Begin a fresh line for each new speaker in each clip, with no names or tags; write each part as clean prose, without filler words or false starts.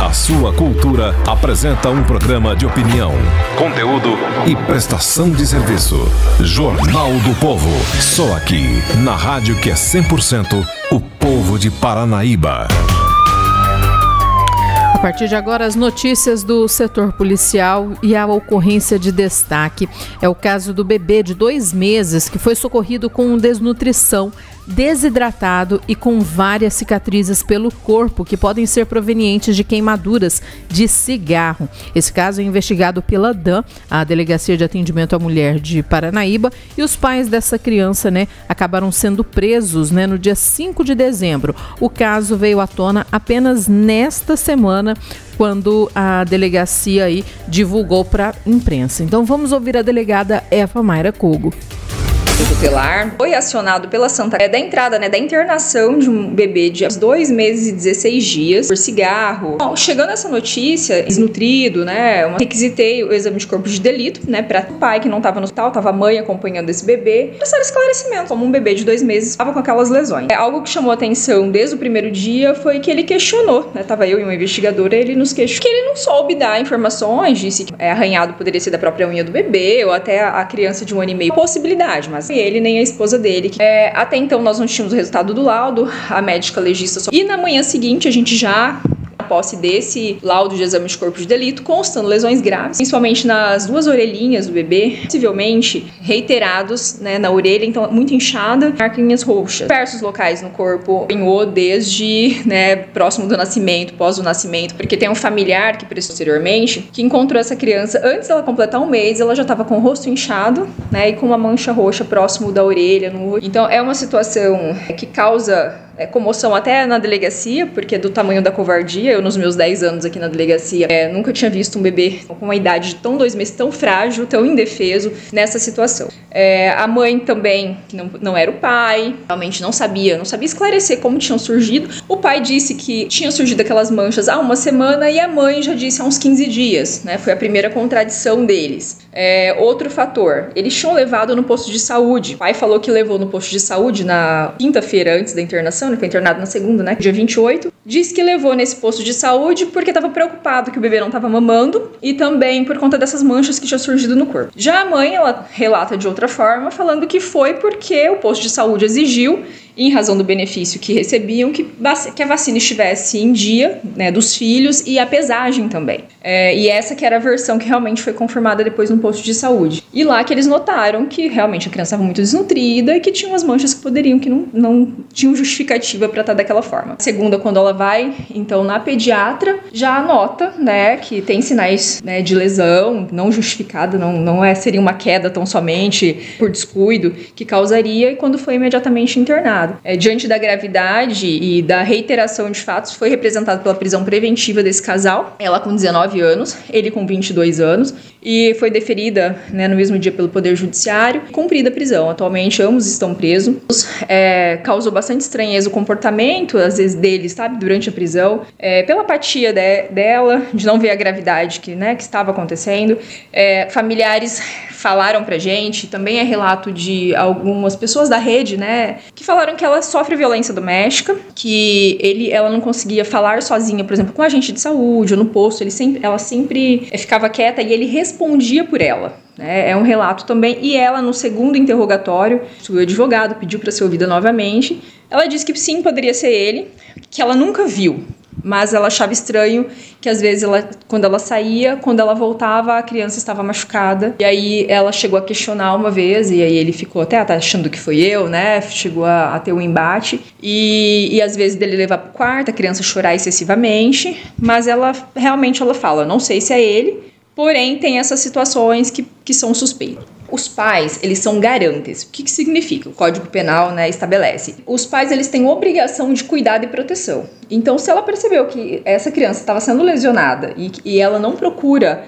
A sua cultura apresenta um programa de opinião, conteúdo e prestação de serviço. Jornal do Povo. Só aqui, na rádio que é 100% o povo de Paranaíba.
A partir de agora, as notícias do setor policial e a ocorrência de destaque. É o caso do bebê de 2 meses que foi socorrido com desnutrição, desidratado e com várias cicatrizes pelo corpo que podem ser provenientes de queimaduras de cigarro. Esse caso é investigado pela DAM, a Delegacia de Atendimento à Mulher de Paranaíba, e os pais dessa criança, acabaram sendo presos, no dia 5 de dezembro. O caso veio à tona apenas nesta semana, quando a delegacia divulgou para a imprensa. Então vamos ouvir a delegada Eva Mayra Kogo.
Tutelar foi acionado pela Santa da entrada, da internação de um bebê de 2 meses e 16 dias por cigarro. Bom, chegando essa notícia, desnutrido, eu requisitei o exame de corpo de delito, para o pai que não estava no hospital, estava a mãe acompanhando esse bebê, prestar esclarecimento, como um bebê de 2 meses estava com aquelas lesões. Algo que chamou atenção desde o primeiro dia foi que ele questionou, estava eu e uma investigadora, ele nos questionou que ele não soube dar informações, disse que arranhado poderia ser da própria unha do bebê ou até a criança de 1 ano e meio. Possibilidade, mas ele nem a esposa dele. Até então nós não tínhamos o resultado do laudo, a médica legista só... E na manhã seguinte a gente já... posse desse laudo de exame de corpo de delito, constando lesões graves, principalmente nas 2 orelhinhas do bebê, possivelmente reiterados, na orelha, então muito inchada, marquinhas roxas. Diversos locais no corpo ganhou desde, próximo do nascimento, pós o nascimento, porque tem um familiar que prestou posteriormente, que encontrou essa criança antes dela completar 1 mês, ela já estava com o rosto inchado, e com uma mancha roxa próximo da orelha, no olho. Então é uma situação que causa comoção até na delegacia, porque é do tamanho da covardia. Eu, nos meus 10 anos aqui na delegacia, nunca tinha visto um bebê com uma idade de 2 meses tão frágil, tão indefeso nessa situação. A mãe também, que não era o pai, realmente não sabia esclarecer como tinham surgido. O pai disse que tinham surgido aquelas manchas há 1 semana e a mãe já disse há uns 15 dias, Foi a primeira contradição deles. Outro fator, eles tinham levado no posto de saúde. O pai falou que levou no posto de saúde na quinta-feira antes da internação, ele foi internado na segunda, dia 28. Disse que levou nesse posto de saúde porque estava preocupado que o bebê não estava mamando e também por conta dessas manchas que tinham surgido no corpo. Já a mãe, ela relata de outra forma, falando que foi porque o posto de saúde exigiu, em razão do benefício que recebiam, que a vacina estivesse em dia, dos filhos, e a pesagem também. E essa que era a versão que realmente foi confirmada depois no posto de saúde. E lá que eles notaram que realmente a criança estava muito desnutrida e que tinha umas manchas que não tinham justificativa para estar daquela forma. Segunda, quando ela vai, então, na pediatra, já anota, que tem sinais, de lesão não justificada, seria uma queda tão somente por descuido que causaria, e quando foi imediatamente internado. Diante da gravidade e da reiteração de fatos, foi representado pela prisão preventiva desse casal, ela com 19 anos, ele com 22 anos, e foi deferida, no mesmo dia pelo Poder Judiciário, cumprida a prisão. Atualmente, ambos estão presos. Causou bastante estranheza o comportamento, às vezes, deles, durante a prisão, pela apatia dela, de não ver a gravidade que estava acontecendo. Familiares falaram pra gente, também é relato de algumas pessoas da rede, que falaram que ela sofre violência doméstica, que ela não conseguia falar sozinha, por exemplo, com a agente de saúde ou no posto, ela sempre ficava quieta e ele respondia por ela. É um relato também. E ela, no segundo interrogatório, o advogado pediu para ser ouvida novamente. Ela disse que sim, poderia ser ele, que ela nunca viu, mas ela achava estranho que às vezes quando ela saía, quando ela voltava, a criança estava machucada. E aí ela chegou a questionar uma vez, e aí ele ficou até achando que foi eu, chegou a ter um embate. E às vezes dele levar pro quarto, a criança chorar excessivamente, mas ela fala, não sei se é ele, porém tem essas situações que são suspeitas. Os pais, eles são garantes. O que significa? O Código Penal, estabelece. Os pais, eles têm obrigação de cuidado e proteção. Então, se ela percebeu que essa criança estava sendo lesionada e ela não procura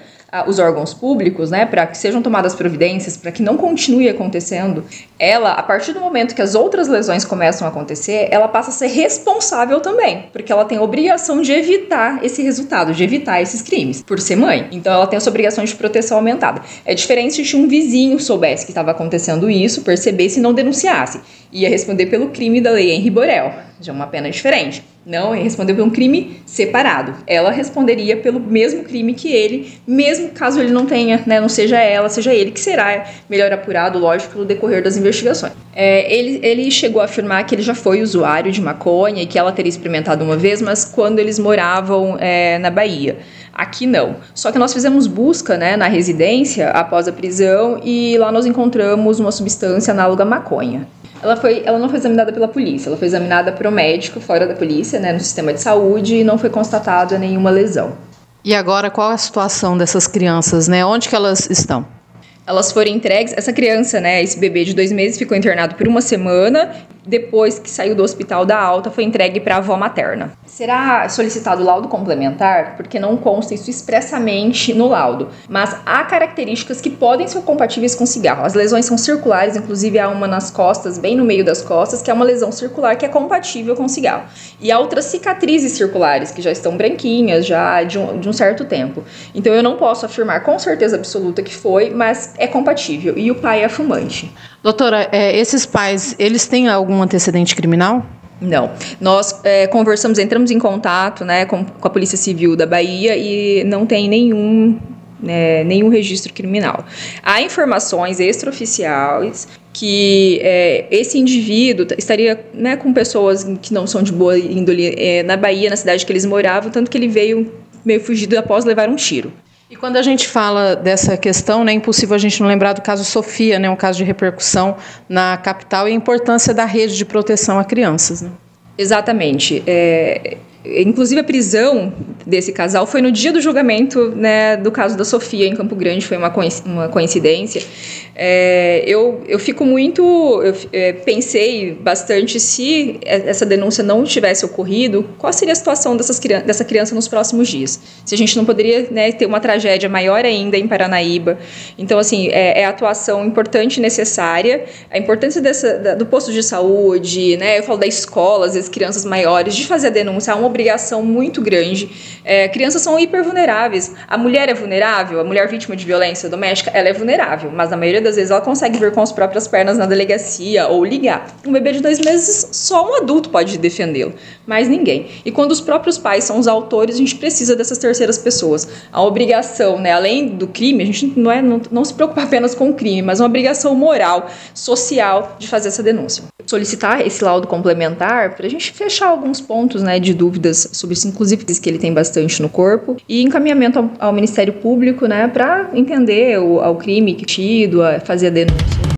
os órgãos públicos, para que sejam tomadas providências, para que não continue acontecendo, ela, a partir do momento que as outras lesões começam a acontecer, ela passa a ser responsável também, porque ela tem a obrigação de evitar esse resultado, de evitar esses crimes, por ser mãe. Então ela tem essa obrigação de proteção aumentada. É diferente se um vizinho soubesse que estava acontecendo isso, percebesse e não denunciasse. Ia responder pelo crime da lei Henri Borel, já uma pena diferente. Não, ele respondeu por um crime separado. Ela responderia pelo mesmo crime que ele, mesmo caso ele não tenha, né, não seja ela, seja ele, que será melhor apurado, lógico, no decorrer das investigações. Ele chegou a afirmar que ele já foi usuário de maconha e que ela teria experimentado uma vez, mas quando eles moravam na Bahia. Aqui não. Só que nós fizemos busca, né, na residência após a prisão e lá nós encontramos uma substância análoga à maconha. Ela não foi examinada pela polícia, ela foi examinada por um médico fora da polícia, né, no sistema de saúde, e não foi constatada nenhuma lesão.
E agora, qual é a situação dessas crianças, né? Onde que elas estão?
Elas foram entregues, essa criança, né, esse bebê de 2 meses ficou internado por 1 semana, depois que saiu do hospital da alta, foi entregue para a avó materna. Será solicitado laudo complementar, porque não consta isso expressamente no laudo, mas há características que podem ser compatíveis com cigarro. As lesões são circulares, inclusive há uma nas costas, bem no meio das costas, que é uma lesão circular que é compatível com cigarro. E há outras cicatrizes circulares, que já estão branquinhas, já de um certo tempo. Então eu não posso afirmar com certeza absoluta que foi, mas é compatível. E o pai é fumante.
Doutora, esses pais, eles têm algum antecedente criminal?
Não. Nós conversamos, entramos em contato, né, com a Polícia Civil da Bahia e não tem nenhum registro criminal. Há informações extraoficiais que esse indivíduo estaria, né, com pessoas que não são de boa índole na Bahia, na cidade que eles moravam, tanto que ele veio meio fugido após levar um tiro.
E quando a gente fala dessa questão, né, é impossível a gente não lembrar do caso Sofia, né, um caso de repercussão na capital e a importância da rede de proteção a crianças. Né?
Exatamente. Inclusive a prisão desse casal foi no dia do julgamento, né, do caso da Sofia em Campo Grande, foi uma coincidência. Eu fico muito... pensei bastante se essa denúncia não tivesse ocorrido, qual seria a situação dessa criança nos próximos dias. Se a gente não poderia, né, ter uma tragédia maior ainda em Paranaíba. Então, assim, é atuação importante e necessária. A importância do posto de saúde, né, eu falo da escola, às vezes crianças maiores, de fazer a denúncia, há uma obrigação muito grande. Crianças são hipervulneráveis. A mulher é vulnerável, a mulher vítima de violência doméstica, ela é vulnerável, mas na maioria das vezes ela consegue vir com as próprias pernas na delegacia ou ligar. Um bebê de 2 meses, só um adulto pode defendê-lo, mas ninguém. E quando os próprios pais são os autores, a gente precisa dessas terceiras pessoas. A obrigação, né, além do crime, a gente não se preocupa apenas com o crime, mas uma obrigação moral, social, de fazer essa denúncia. Solicitar esse laudo complementar para a gente fechar alguns pontos, né, de dúvidas sobre isso, inclusive que ele tem bastante no corpo, e encaminhamento ao Ministério Público, né, para entender o crime cometido, a fazer a denúncia.